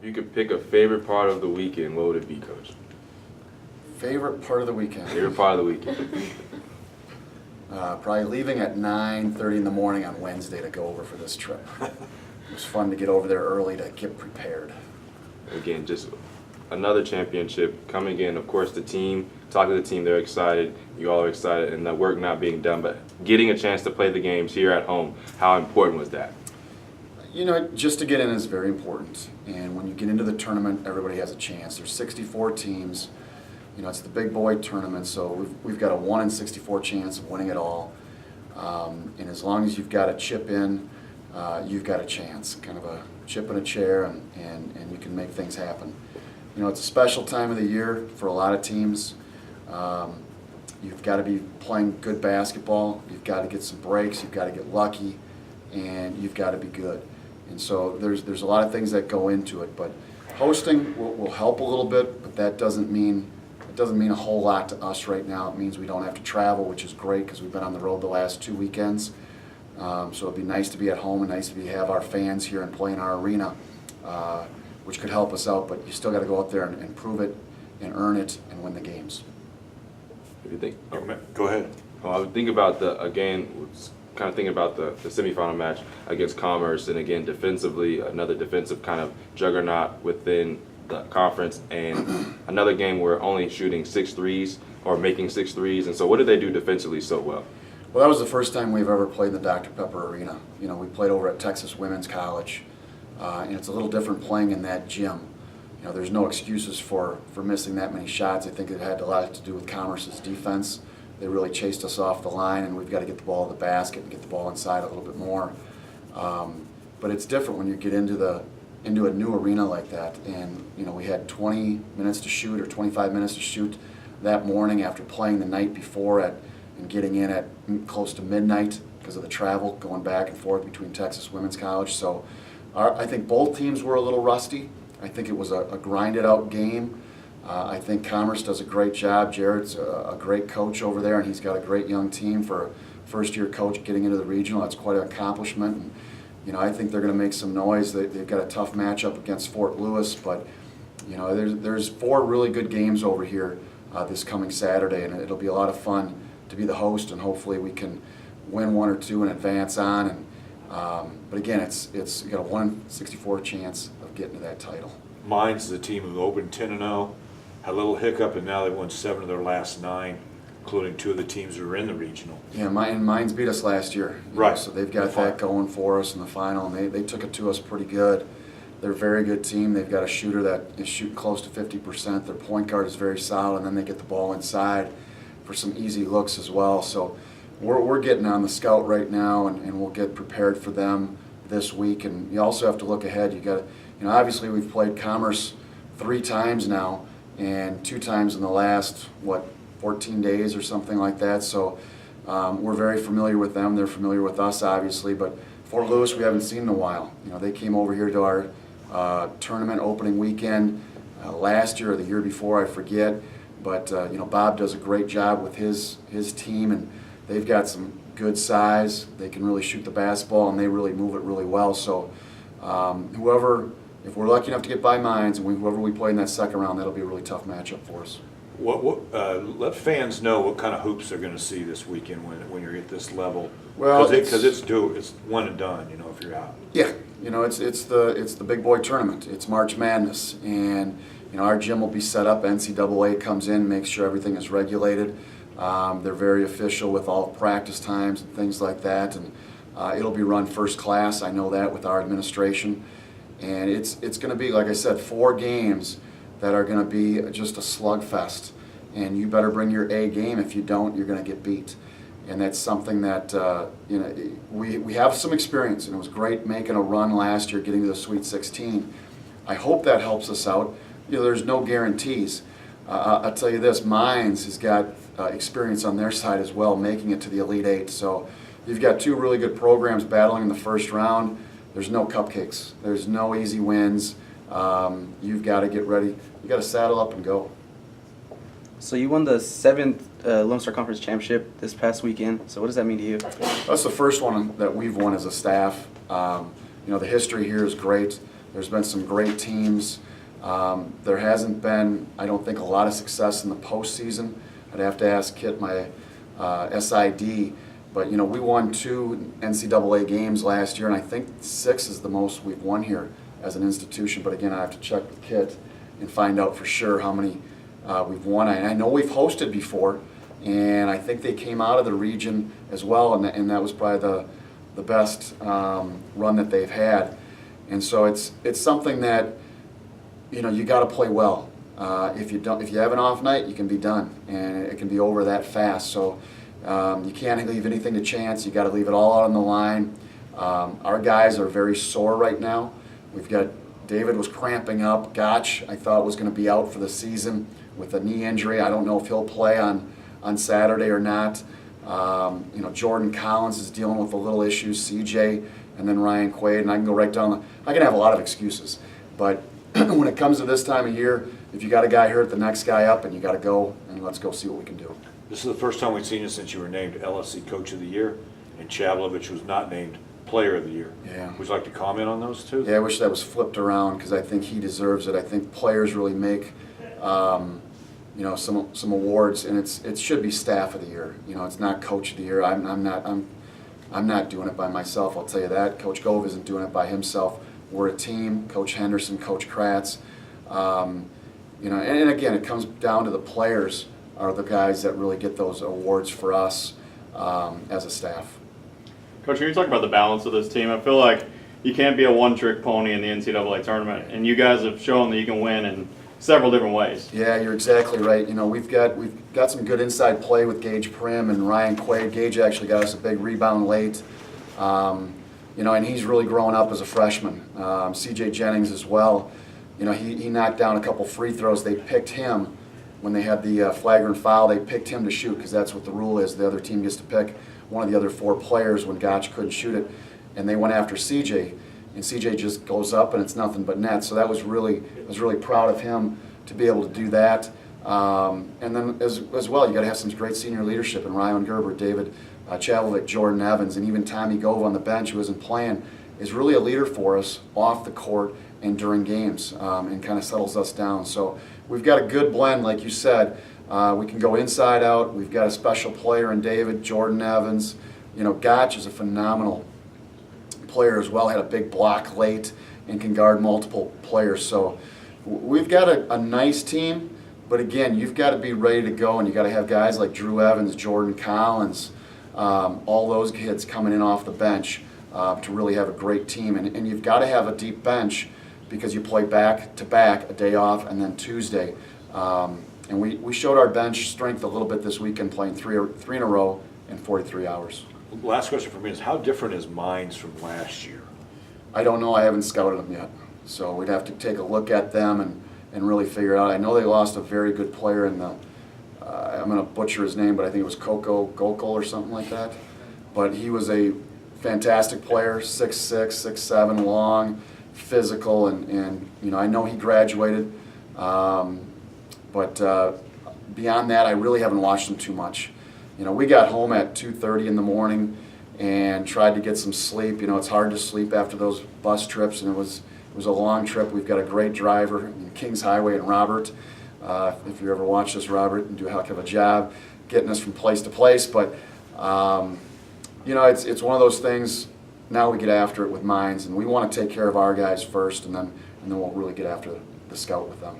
If you could pick a favorite part of the weekend, what would it be, Coach? Favorite part of the weekend? Favorite part of the weekend? Probably leaving at 9:30 in the morning on Wednesday to go over for this trip. It was fun to get over there early to get prepared. Again, just another championship coming in. Of course, the team, talk to the team, they're excited. You all are excited, and the work not being done, but getting a chance to play the games here at home, how important was that? You know, just to get in is very important. And when you get into the tournament, everybody has a chance. There's 64 teams. You know, it's the big boy tournament, so we've got a 1 in 64 chance of winning it all. And as long as you've got a chip in, you've got a chance, kind of a chip in a chair, and you can make things happen. You know, it's a special time of the year for a lot of teams. You've got to be playing good basketball. You've got to get some breaks. You've got to get lucky, and you've got to be good. And so there's a lot of things that go into it. But hosting will help a little bit, but that doesn't mean a whole lot to us right now. It means we don't have to travel, which is great because we've been on the road the last 2 weekends. So it'd be nice to be at home and nice to have our fans here and play in our arena, which could help us out. But you still got to go out there and prove it and earn it and win the games. If you think, Go ahead. I would think about the semifinal match against Commerce, and again defensively, another defensive kind of juggernaut within the conference, and another game where only shooting 6 threes or making 6 threes. And so, what did they do defensively so well? Well, that was the first time we've ever played in the Dr. Pepper Arena. You know, we played over at Texas Women's College, and it's a little different playing in that gym. You know, there's no excuses for missing that many shots. I think it had a lot to do with Commerce's defense. They really chased us off the line, and we've got to get the ball to the basket and get the ball inside a little bit more. But it's different when you get into a new arena like that. And you know, we had 20 minutes to shoot or 25 minutes to shoot that morning after playing the night before and getting in at close to midnight because of the travel going back and forth between Texas Women's College. So I think both teams were a little rusty. I think it was a grinded out game. I think Commerce does a great job. Jared's a great coach over there, and he's got a great young team for a first-year coach getting into the regional. That's quite an accomplishment. And, you know, I think they're going to make some noise. They've got a tough matchup against Fort Lewis, but you know, there's 4 really good games over here this coming Saturday, and it'll be a lot of fun to be the host, and hopefully we can win 1 or 2 and advance on. And but again, it's you got a 1 in 64 chance of getting to that title. Mine's the team who opened 10-0, had a little hiccup, and now they won 7 of their last 9, including 2 of the teams who were in the regional. Yeah, Mines beat us last year. Right. So they've got that going for us in the final, and they took it to us pretty good. They're a very good team. They've got a shooter that is shooting close to 50%. Their point guard is very solid, and then they get the ball inside for some easy looks as well. So we're getting on the scout right now, and we'll get prepared for them this week. And you also have to look ahead. You got to, you know, obviously we've played Commerce 3 times now, and 2 times in the last 14 days or something like that. So we're very familiar with them. They're familiar with us, obviously. But Fort Lewis, we haven't seen in a while. You know, they came over here to our tournament opening weekend last year or the year before, I forget. But you know, Bob does a great job with his team, and they've got some good size. They can really shoot the basketball, and they really move it really well. So if we're lucky enough to get by Mines, and whoever we play in that second round, that'll be a really tough matchup for us. Let fans know what kind of hoops they're going to see this weekend when you're at this level. Well, because it's one and done. You know, if you're out. Yeah, you know, it's the big boy tournament. It's March Madness, and you know, our gym will be set up. NCAA comes in, makes sure everything is regulated. They're very official with all practice times and things like that, and it'll be run first class. I know that with our administration, and it's going to be, like I said, 4 games that are going to be just a slugfest, and you better bring your A game. If you don't, you're going to get beat. And that's something that you know, we have some experience, and it was great making a run last year, getting to the Sweet 16. I hope that helps us out. You know, there's no guarantees. I'll tell you this: Mines has got experience on their side as well, making it to the Elite 8. So you've got 2 really good programs battling in the first round. There's no cupcakes. There's no easy wins. You've got to get ready. You got to saddle up and go. So you won the 7th Lone Star Conference Championship this past weekend. So what does that mean to you? That's the first one that we've won as a staff. You know, the history here is great. There's been some great teams. There hasn't been, I don't think, a lot of success in the postseason. I'd have to ask Kit, my SID, but you know, we won 2 NCAA games last year, and I think 6 is the most we've won here as an institution. But again, I have to check with Kit and find out for sure how many we've won. I know we've hosted before, and I think they came out of the region as well, and that was probably the best run that they've had. And so it's something that, you know, you got to play well. If you have an off night, you can be done, and it can be over that fast. So you can't leave anything to chance. You got to leave it all out on the line. Our guys are very sore right now. We've got David was cramping up. Gotch, I thought, was going to be out for the season with a knee injury. I don't know if he'll play on Saturday or not. You know, Jordan Collins is dealing with a little issues. CJ, and then Ryan Quaid, and I can go right down. I can have a lot of excuses, but when it comes to this time of year, if you got a guy hurt, the next guy up, and you got to go, and let's go see what we can do. This is the first time we've seen you since you were named LSC Coach of the Year, and Chavlovich was not named Player of the Year. Yeah. Would you like to comment on those two? Yeah, I wish that was flipped around because I think he deserves it. I think players really make, you know, some awards, and it should be Staff of the Year. You know, it's not Coach of the Year. I'm not doing it by myself. I'll tell you that. Coach Gove isn't doing it by himself. We're a team. Coach Henderson, Coach Kratz. You know, and again, it comes down to the players are the guys that really get those awards for us as a staff. Coach, when you talk about the balance of this team, I feel like you can't be a one-trick pony in the NCAA tournament, and you guys have shown that you can win in several different ways. Yeah, you're exactly right. You know, we've got some good inside play with Gage Prim and Ryan Quaid. Gage actually got us a big rebound late. You know, and he's really growing up as a freshman. CJ Jennings as well. You know, he knocked down a couple free throws. They picked him when they had the flagrant foul. They picked him to shoot because that's what the rule is. The other team gets to pick one of the other 4 players when Gotch couldn't shoot it, and they went after CJ, and CJ just goes up and it's nothing but net. So that was really, I was really proud of him to be able to do that. And then as well, you got to have some great senior leadership in Ryan Gerber, David Chavlovic, Jordan Evans, and even Tommy Gove on the bench, who isn't playing, is really a leader for us off the court and during games, and kind of settles us down. So we've got a good blend, like you said. We can go inside out. We've got a special player in David, Jordan Evans. You know, Gotch is a phenomenal player as well, had a big block late and can guard multiple players. So we've got a nice team, but again, you've got to be ready to go, and you got to have guys like Drew Evans, Jordan Collins, all those kids coming in off the bench to really have a great team. And you've got to have a deep bench because you play back-to-back, a day off, and then Tuesday. And we showed our bench strength a little bit this weekend, playing three in a row in 43 hours. Last question for me is, how different is Mines from last year? I don't know. I haven't scouted them yet. So we'd have to take a look at them and really figure it out. I know they lost a very good player in the, I'm going to butcher his name, but I think it was Coco Gokul or something like that. But he was a fantastic player, 6'6", 6'7", long, physical, and you know, I know he graduated. But beyond that, I really haven't watched him too much. You know, we got home at 2:30 in the morning and tried to get some sleep. You know, it's hard to sleep after those bus trips, and it was a long trip. We've got a great driver in Kings Highway and Robert. If you ever watch this, Robert, and do a heck of a job getting us from place to place. But you know, it's one of those things. Now we get after it with Mines, and we want to take care of our guys first, and then we'll really get after the scout with them.